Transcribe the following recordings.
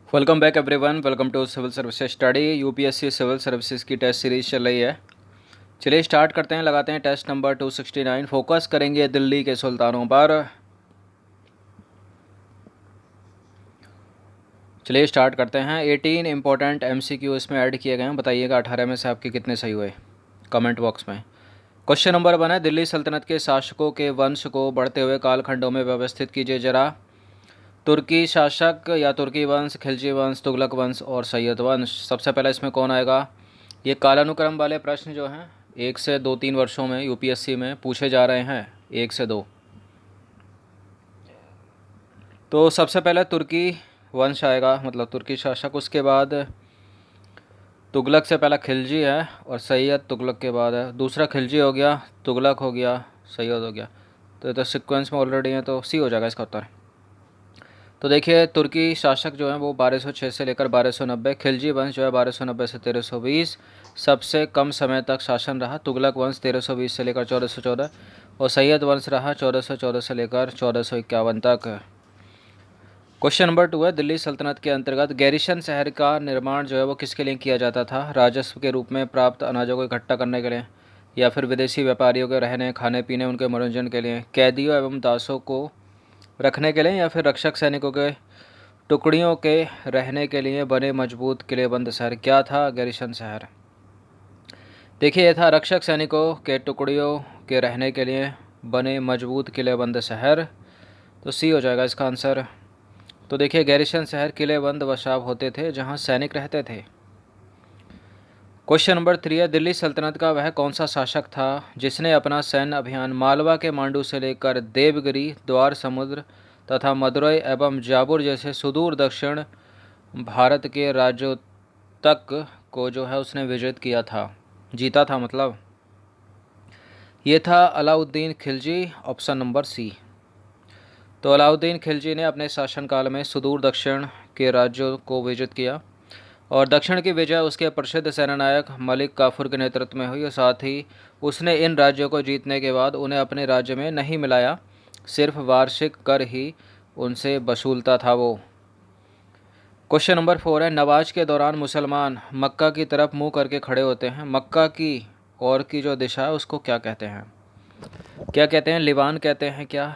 Welcome back everyone. Welcome to civil services study. UPSC civil services की test series चल रही है। चलिए स्टार्ट करते हैं, लगाते हैं टेस्ट नंबर 269। फोकस करेंगे दिल्ली के सुल्तानों पर। चलिए स्टार्ट करते हैं। 18 इंपॉर्टेंट एमसीक्यू इसमें ऐड किए गए हैं। बताइएगा 18 में से आपके कितने सही हुए कमेंट बॉक्स में। क्वेश्चन नंबर 1 है, दिल्ली सल्तनत के शासकों के वंश को बढ़ते हुए कालखंडों में व्यवस्थित कीजिए जरा। तुर्की शासक या तुर्की वंश, खिलजी वंश, तुगलक वंश और सैयद वंश। सबसे पहले इसमें कौन आएगा? ये कालानुक्रम वाले प्रश्न जो हैं 1 से 2-3 वर्षों में यूपीएससी में पूछे जा रहे हैं, 1 से 2। तो सबसे पहले तुर्की वंश आएगा, मतलब तुर्की शासक। उसके बाद तुगलक से पहला खिलजी है और सैयद तुगलक के बाद है। दूसरा खिलजी हो गया, तुगलक हो गया, सैयद हो गया। तो ये तो सीक्वेंस में ऑलरेडी है, तो सी हो जाएगा इसका उत्तर। तो देखिए तुर्की शासक जो हैं वो 1206 से लेकर 1290, खिलजी वंश जो है 1290 से 1320 सबसे कम समय तक शासन रहा। तुगलक वंश 1320 से लेकर 1414 और सैयद वंश रहा 1414 से लेकर 1451 तक। क्वेश्चन नंबर 2 है, दिल्ली सल्तनत के अंतर्गत गैरीसन शहर का निर्माण जो है वो किसके लिए किया जाता था? राजस्व के रूप में, प्राप्त अनाजों को इकट्ठा करने के लिए, या फिर विदेशी व्यापारियों के रहने, खाने पीने, उनके मनोरंजन के लिए, कैदियों एवं दासों को रखने के लिए, या फिर रक्षक सैनिकों के टुकड़ियों के रहने के लिए बने मजबूत किलेबंद शहर? क्या था गैरीसन शहर? देखिए यह था रक्षक सैनिकों के टुकड़ियों के रहने के लिए बने मजबूत किलेबंद शहर। तो सी हो जाएगा इसका आंसर। तो देखिए गैरीसन शहर किलेबंद बसाव होते थे जहां सैनिक रहते थे। क्वेश्चन नंबर 3 है, दिल्ली सल्तनत का वह कौन सा शासक था जिसने अपना सैन्य अभियान मालवा के मांडू से लेकर देवगिरी, द्वार समुद्र तथा मदुरई एवं जाबुर जैसे सुदूर दक्षिण भारत के राज्यों तक को जो है उसने विजित किया था, जीता था मतलब? ये था Alauddin Khilji, option number C. तो अलाउद्दीन खिलजी ने अपने शासनकाल में सुदूर दक्षिण के राज्यों को विजित किया और दक्षिण की विजय उसके प्रसिद्ध सेनानायक मलिक काफूर के नेतृत्व में हुई। और साथ ही उसने इन राज्यों को जीतने के बाद उन्हें अपने राज्य में नहीं मिलाया, सिर्फ वार्षिक कर ही उनसे वसूलता था वो। क्वेश्चन नंबर 4 है, नमाज के दौरान मुसलमान मक्का की तरफ मुंह करके खड़े होते हैं। मक्का की और की जो दिशा है उसको क्या कहते हैं? क्या कहते हैं? लिवान कहते हैं क्या,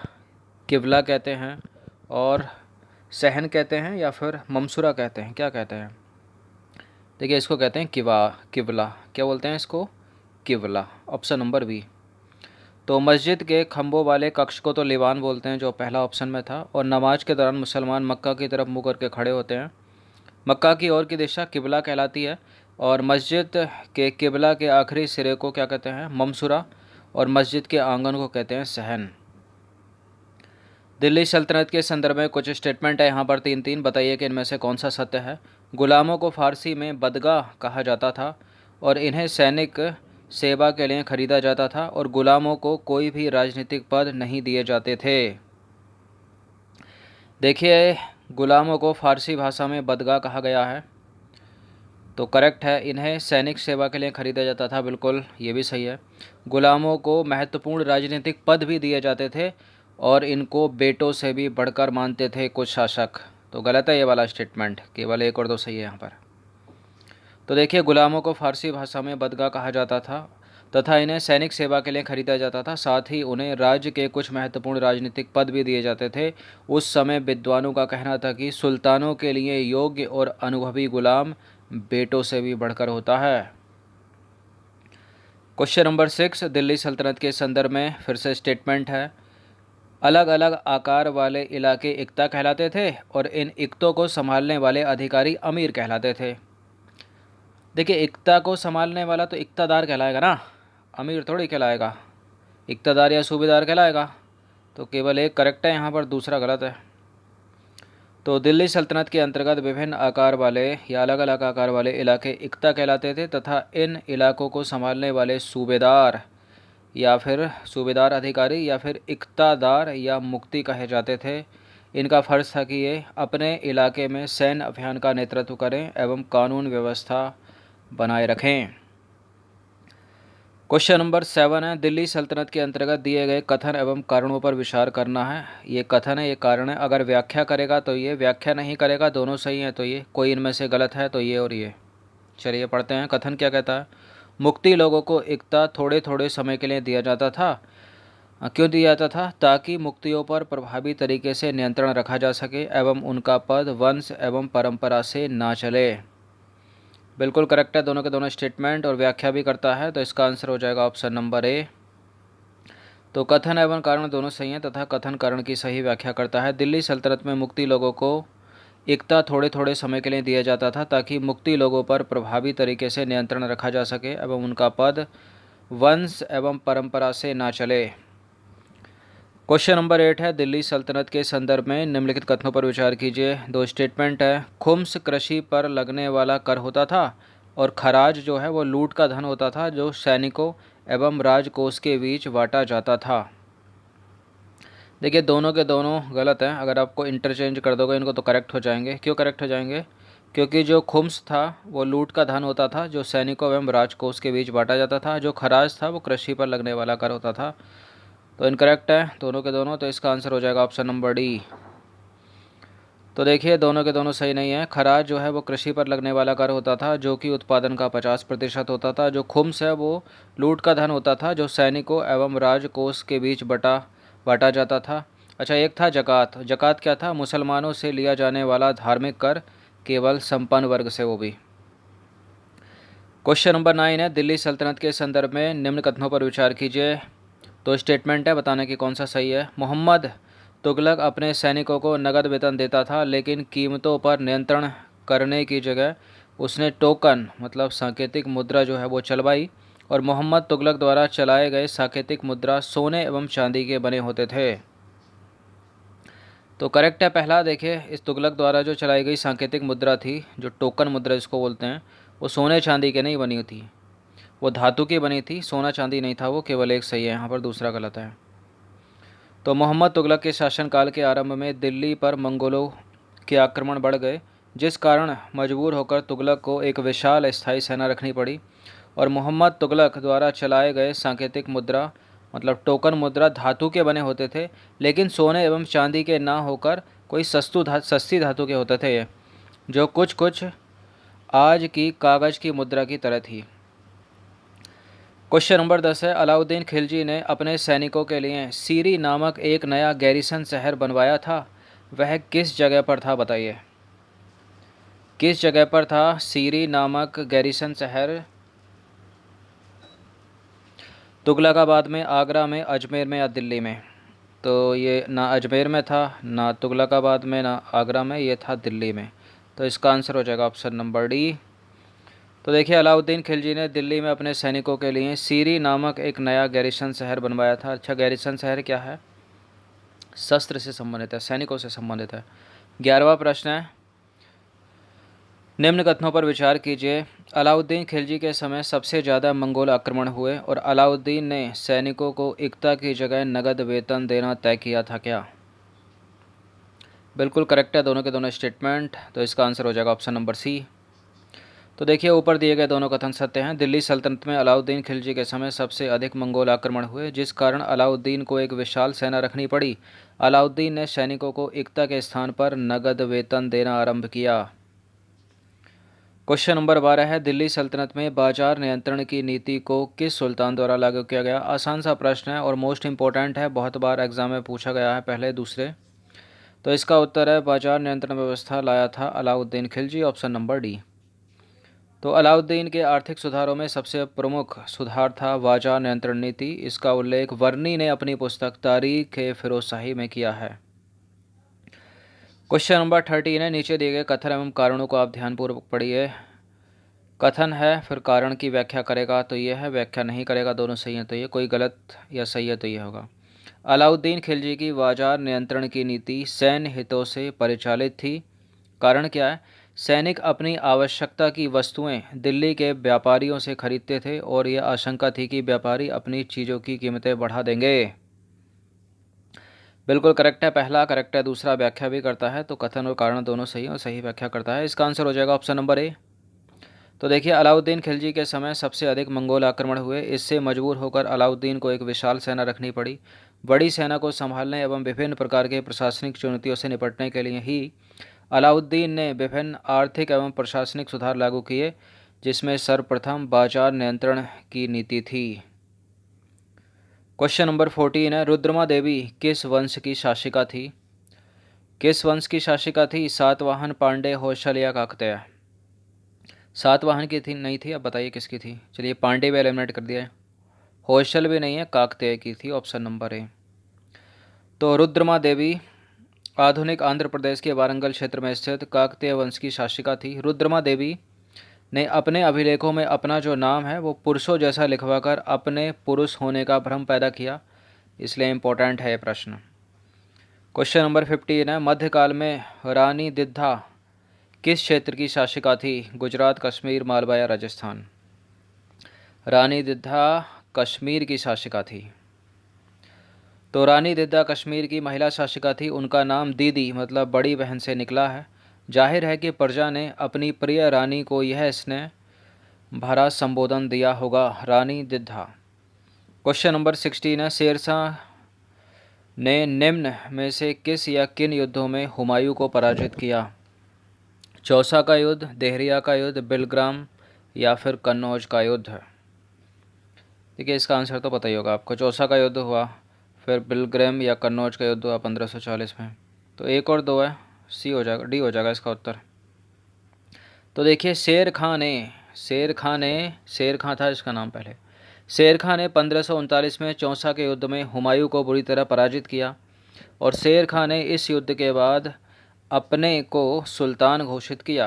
किबला कहते हैं, और सहन कहते हैं, या फिर ममसूरा कहते हैं? क्या कहते हैं? देखिए इसको कहते हैं किबला। क्या बोलते हैं इसको? किबला, ऑप्शन नंबर बी। तो मस्जिद के खंभों वाले कक्ष को तो लिवान बोलते हैं, जो पहला ऑप्शन में था। और नमाज के दौरान मुसलमान मक्का की तरफ मुँह करके खड़े होते हैं। मक्का की ओर की दिशा किबला कहलाती है और मस्जिद के किबला के आखिरी सिरे को क्या कहते हैं? ममसूरा। और मस्जिद के आंगन को कहते हैं सहन। दिल्ली सल्तनत के संदर्भ में कुछ स्टेटमेंट है यहाँ पर 3 बताइए कि इनमें से कौन सा सत्य है? गुलामों को फारसी में बदगाह कहा जाता था और इन्हें सैनिक सेवा के लिए खरीदा जाता था और गुलामों को कोई भी राजनीतिक पद नहीं दिए जाते थे। देखिए गुलामों को फारसी भाषा में बदगाह कहा गया है, तो करेक्ट है। इन्हें सैनिक सेवा के लिए खरीदा जाता था, बिल्कुल ये भी सही है। गुलामों को महत्वपूर्ण राजनीतिक पद भी दिए जाते थे और इनको बेटों से भी बढ़कर मानते थे कुछ शासक। तो गलत है ये वाला स्टेटमेंट, केवल 1 और 2 सही है यहाँ पर। तो देखिए गुलामों को फारसी भाषा में बदगाह कहा जाता था तथा इन्हें सैनिक सेवा के लिए खरीदा जाता था। साथ ही उन्हें राज्य के कुछ महत्वपूर्ण राजनीतिक पद भी दिए जाते थे। उस समय विद्वानों का कहना था कि सुल्तानों के लिए योग्य और अनुभवी गुलाम बेटों से भी बढ़कर होता है। क्वेश्चन नंबर 6, दिल्ली सल्तनत के संदर्भ में फिर से स्टेटमेंट है, अलग अलग आकार वाले इलाके इक्ता कहलाते थे और इन इक्तों को संभालने वाले अधिकारी अमीर कहलाते थे। देखिए इक्ता को संभालने वाला तो इक्तादार कहलाएगा ना, अमीर थोड़ी कहलाएगा। इक्तादार या सूबेदार कहलाएगा। तो केवल एक करेक्ट है यहाँ पर, दूसरा गलत है। तो दिल्ली सल्तनत के अंतर्गत विभिन्न आकार वाले या अलग अलग आकार वाले इलाके इक्ता कहलाते थे तथा इन इलाकों को संभालने वाले सूबेदार या फिर सूबेदार अधिकारी या फिर इक्तादार या मुक्ति कहे जाते थे। इनका फर्ज था कि ये अपने इलाके में सैन्य अभियान का नेतृत्व करें एवं कानून व्यवस्था बनाए रखें। क्वेश्चन नंबर 7 है, दिल्ली सल्तनत के अंतर्गत दिए गए कथन एवं कारणों पर विचार करना है। ये कथन है, ये कारण है। अगर व्याख्या करेगा तो ये, व्याख्या नहीं करेगा दोनों सही है तो ये, कोई इनमें से गलत है तो ये और ये। चलिए पढ़ते हैं। कथन क्या कहता है? मुक्ति लोगों को एकता थोड़े थोड़े समय के लिए दिया जाता था। क्यों दिया जाता था? ताकि मुक्तियों पर प्रभावी तरीके से नियंत्रण रखा जा सके एवं उनका पद वंश एवं परंपरा से ना चले। बिल्कुल करेक्ट है दोनों के दोनों स्टेटमेंट, और व्याख्या भी करता है, तो इसका आंसर हो जाएगा ऑप्शन नंबर ए। तो कथन एवं कारण दोनों सही हैं तथा कथन कारण की सही व्याख्या करता है। दिल्ली सल्तनत में मुक्ति लोगों को एकता थोड़े थोड़े समय के लिए दिया जाता था ताकि मुक्ति लोगों पर प्रभावी तरीके से नियंत्रण रखा जा सके एवं उनका पद वंश एवं परंपरा से ना चले। क्वेश्चन नंबर 8 है, दिल्ली सल्तनत के संदर्भ में निम्नलिखित कथनों पर विचार कीजिए। दो स्टेटमेंट है। खुम्स कृषि पर लगने वाला कर होता था और खराज जो है वो लूट का धन होता था जो सैनिकों एवं राजकोष के बीच बांटा जाता था। देखिए दोनों के दोनों गलत हैं। अगर आपको इंटरचेंज कर दोगे इनको तो करेक्ट हो जाएंगे। क्यों करेक्ट हो जाएंगे? क्योंकि जो खुम्स था वो लूट का धन होता था जो सैनिकों एवं राजकोष के बीच बांटा जाता था। जो खराज था वो कृषि पर लगने वाला कर होता था। तो इनकरेक्ट है दोनों के दोनों, तो इसका आंसर हो जाएगा ऑप्शन नंबर डी। तो देखिए दोनों के दोनों सही नहीं है। खराज जो है वो कृषि पर लगने वाला कर होता था जो कि उत्पादन का 50% होता था। जो खुम्स है वो लूट का धन होता था जो सैनिकों एवं राजकोष के बीच बांटा जाता था। अच्छा, एक था जकात। जकात क्या था? मुसलमानों से लिया जाने वाला धार्मिक कर, केवल संपन्न वर्ग से, वो भी। क्वेश्चन नंबर 9 है, दिल्ली सल्तनत के संदर्भ में निम्न कथनों पर विचार कीजिए। तो स्टेटमेंट है, बताने की कौन सा सही है। मोहम्मद तुगलक अपने सैनिकों को नगद वेतन देता था लेकिन कीमतों पर नियंत्रण करने की जगह उसने टोकन मतलब सांकेतिक मुद्रा जो है वो चलवाई, और मोहम्मद तुगलक द्वारा चलाए गए सांकेतिक मुद्रा सोने एवं चांदी के बने होते थे। तो करेक्ट है पहला। देखिए इस तुगलक द्वारा जो चलाई गई सांकेतिक मुद्रा थी, जो टोकन मुद्रा जिसको बोलते हैं, वो सोने चांदी के नहीं बनी थी, वो धातु की बनी थी। सोना चांदी नहीं था वो। केवल एक सही है यहाँ पर, दूसरा गलत है। तो मोहम्मद तुगलक के शासनकाल के आरंभ में दिल्ली पर मंगोलों के आक्रमण बढ़ गए, जिस कारण मजबूर होकर तुगलक को एक विशाल स्थायी सेना रखनी पड़ी, और मोहम्मद तुगलक द्वारा चलाए गए सांकेतिक मुद्रा मतलब टोकन मुद्रा धातु के बने होते थे, लेकिन सोने एवं चांदी के ना होकर कोई सस्ती धातु के होते थे, जो कुछ कुछ आज की कागज़ की मुद्रा की तरह थी। क्वेश्चन नंबर 10 है, अलाउद्दीन खिलजी ने अपने सैनिकों के लिए सीरी नामक एक नया गैरिसन शहर बनवाया था। वह किस जगह पर था? बताइए किस जगह पर था सीरी नामक गैरिसन शहर? तुगलकाबाद में, आगरा में, अजमेर में या दिल्ली में? तो ये ना अजमेर में था, ना तुगलकाबाद में, ना आगरा में, ये था दिल्ली में। तो इसका आंसर हो जाएगा ऑप्शन नंबर डी। तो देखिए अलाउद्दीन खिलजी ने दिल्ली में अपने सैनिकों के लिए सीरी नामक एक नया गैरिसन शहर बनवाया था। अच्छा, गैरिसन शहर क्या है? शस्त्र से संबंधित है, सैनिकों से संबंधित है। 11वां प्रश्न है, निम्न कथनों पर विचार कीजिए। अलाउद्दीन खिलजी के समय सबसे ज़्यादा मंगोल आक्रमण हुए और अलाउद्दीन ने सैनिकों को एकता की जगह नगद वेतन देना तय किया था क्या? बिल्कुल करेक्ट है दोनों के दोनों स्टेटमेंट, तो इसका आंसर हो जाएगा ऑप्शन नंबर सी। तो देखिए ऊपर दिए गए दोनों कथन सत्य हैं। दिल्ली सल्तनत में अलाउद्दीन खिलजी के समय सबसे अधिक मंगोल आक्रमण हुए, जिस कारण अलाउद्दीन को एक विशाल सेना रखनी पड़ी। अलाउद्दीन ने सैनिकों को एकता के स्थान पर नगद वेतन देना आरंभ किया। क्वेश्चन नंबर 12 है, दिल्ली सल्तनत में बाजार नियंत्रण की नीति को किस सुल्तान द्वारा लागू किया गया? आसान सा प्रश्न है और मोस्ट इंपॉर्टेंट है, बहुत बार एग्जाम में पूछा गया है, पहले दूसरे। तो इसका उत्तर है, बाजार नियंत्रण व्यवस्था लाया था Alauddin Khilji, option number D. तो अलाउद्दीन के आर्थिक सुधारों में सबसे प्रमुख सुधार था बाजार नियंत्रण नीति। इसका उल्लेख वर्नी ने अपनी पुस्तक तारीख फिरोजशाही में किया है। क्वेश्चन नंबर 13 है, नीचे दिए गए कथन एवं कारणों को आप ध्यानपूर्वक पढ़िए। कथन है फिर कारण की व्याख्या करेगा तो ये है, व्याख्या नहीं करेगा दोनों सही है तो ये, कोई गलत या सही है तो ये होगा। अलाउद्दीन खिलजी की बाजार नियंत्रण की नीति सैन्य हितों से परिचालित थी। कारण क्या है? सैनिक अपनी आवश्यकता की वस्तुएं दिल्ली के व्यापारियों से खरीदते थे और यह आशंका थी कि व्यापारी अपनी चीज़ों की कीमतें बढ़ा देंगे। बिल्कुल करेक्ट है पहला, करेक्ट है दूसरा, व्याख्या भी करता है। तो कथन और कारण दोनों सही है और सही व्याख्या करता है। इसका आंसर हो जाएगा ऑप्शन नंबर ए। तो देखिए, अलाउद्दीन खिलजी के समय सबसे अधिक मंगोल आक्रमण हुए। इससे मजबूर होकर अलाउद्दीन को एक विशाल सेना रखनी पड़ी। बड़ी सेना को संभालने एवं विभिन्न प्रकार के प्रशासनिक चुनौतियों से निपटने के लिए ही अलाउद्दीन ने विभिन्न आर्थिक एवं प्रशासनिक सुधार लागू किए, जिसमें सर्वप्रथम बाजार नियंत्रण की नीति थी। क्वेश्चन नंबर 14 है, रुद्रमा देवी किस वंश की शासिका थी? किस वंश की शासिका थी? सातवाहन, पांडे, होयसल या काकतीय? सातवाहन की थी नहीं थी। अब बताइए किसकी थी। चलिए, पांडे भी एलिमिनेट कर दिया है, होयसल भी नहीं है, काकतीय की थी, ऑप्शन नंबर ए। तो रुद्रमा देवी आधुनिक आंध्र प्रदेश के वारंगल क्षेत्र में स्थित काकतीय वंश की शासिका थी। रुद्रमा देवी ने अपने अभिलेखों में अपना जो नाम है वो पुरुषों जैसा लिखवाकर अपने पुरुष होने का भ्रम पैदा किया, इसलिए इम्पोर्टेंट है ये प्रश्न। क्वेश्चन नंबर 15 है, मध्यकाल में रानी दिद्धा किस क्षेत्र की शासिका थी? गुजरात, कश्मीर, मालवा या राजस्थान? रानी दिद्धा कश्मीर की शासिका थी। तो रानी दिद्धा कश्मीर की महिला शासिका थी। उनका नाम दीदी मतलब बड़ी बहन से निकला है। जाहिर है कि प्रजा ने अपनी प्रिय रानी को यह स्नेह भरा संबोधन दिया होगा, रानी दिद्धा। क्वेश्चन नंबर 16 है, शेरशाह ने निम्न में से किस या किन युद्धों में हुमायूं को पराजित किया? चौसा का युद्ध, देहरिया का युद्ध, बिलग्राम या फिर कन्नौज का युद्ध? देखिए, इसका आंसर तो पता ही होगा आपको। चौसा का युद्ध हुआ, फिर बिलग्राम या कन्नौज का युद्ध हुआ 1540 में। तो एक और दो है, सी हो जाएगा, डी हो जाएगा इसका उत्तर। तो देखिए, शेर खां था इसका नाम पहले। शेर खां ने 1539 में चौसा के युद्ध में हुमायूं को बुरी तरह पराजित किया और शेर खां ने इस युद्ध के बाद अपने को सुल्तान घोषित किया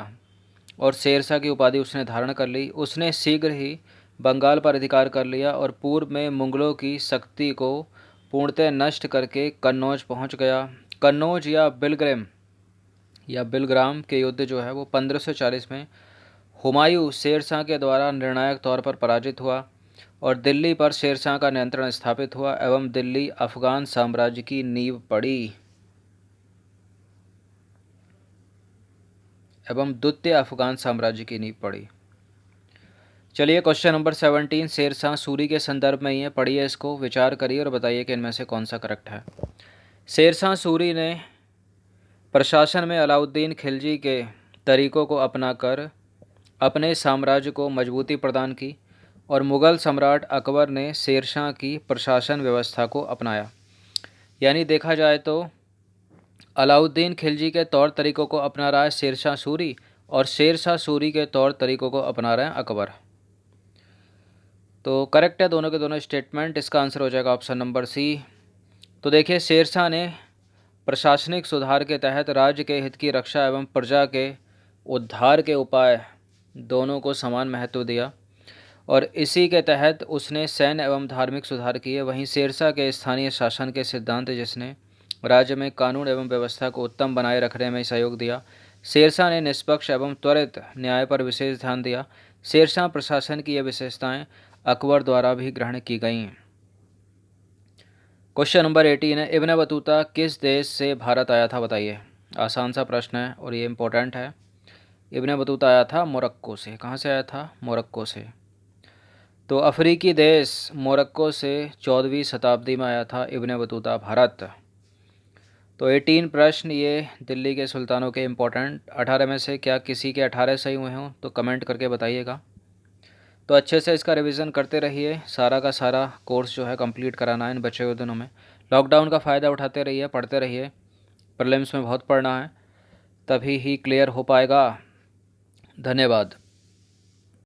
और शेरशाह की उपाधि उसने धारण कर ली। उसने शीघ्र ही बंगाल पर अधिकार कर लिया और पूर्व में मुगलों की शक्ति को पूर्णतः नष्ट करके कन्नौज पहुंच गया। कन्नौज या बिलग्राम के युद्ध जो है वो 1540 में हुमायूं शेरशाह के द्वारा निर्णायक तौर पर पराजित हुआ और दिल्ली पर शेरशाह का नियंत्रण स्थापित हुआ एवं दिल्ली अफगान साम्राज्य की नींव पड़ी द्वितीय अफगान साम्राज्य की नींव पड़ी। चलिए, क्वेश्चन नंबर 17, शेरशाह सूरी के संदर्भ में ये पढ़िए, इसको विचार करिए और बताइए कि इनमें से कौन सा करेक्ट है। शेरशाह सूरी ने प्रशासन में अलाउद्दीन खिलजी के तरीकों को अपनाकर अपने साम्राज्य को मजबूती प्रदान की और मुग़ल सम्राट अकबर ने शेरशाह की प्रशासन व्यवस्था को अपनाया। यानी देखा जाए तो अलाउद्दीन खिलजी के तौर तरीकों को अपना रहा है शेरशाह सूरी और शेरशाह सूरी के तौर तरीकों को अपना रहे हैं अकबर। तो करेक्ट है दोनों के दोनों स्टेटमेंट। इसका आंसर हो जाएगा ऑप्शन नंबर सी। तो देखिए, शेरशाह ने प्रशासनिक सुधार के तहत राज्य के हित की रक्षा एवं प्रजा के उद्धार के उपाय दोनों को समान महत्व दिया और इसी के तहत उसने सैन्य एवं धार्मिक सुधार किए। वहीं शेरशाह के स्थानीय शासन के सिद्धांत जिसने राज्य में कानून एवं व्यवस्था को उत्तम बनाए रखने में सहयोग दिया। शेरशाह ने निष्पक्ष एवं त्वरित न्याय पर विशेष ध्यान दिया। शेरशाह प्रशासन की ये विशेषताएं अकबर द्वारा भी ग्रहण की गईं। क्वेश्चन नंबर 18 है, इब्न बतूता किस देश से भारत आया था? बताइए। आसान सा प्रश्न है और ये इम्पोर्टेंट है। इब्न बतूता आया था मोरक्को से। कहाँ से आया था? मोरक्को से। तो अफ्रीकी देश मोरक्को से 14वीं शताब्दी में आया था इब्न बतूता भारत। तो 18 प्रश्न ये दिल्ली के सुल्तानों के इम्पोर्टेंट। 18 में से क्या किसी के 18 सही हुए हों तो कमेंट करके बताइएगा। तो अच्छे से इसका रिवीजन करते रहिए। सारा का सारा कोर्स जो है कंप्लीट कराना है इन बचे हुए दिनों में। लॉकडाउन का फ़ायदा उठाते रहिए, पढ़ते रहिए। प्रीलिम्स में बहुत पढ़ना है, तभी ही क्लियर हो पाएगा। धन्यवाद।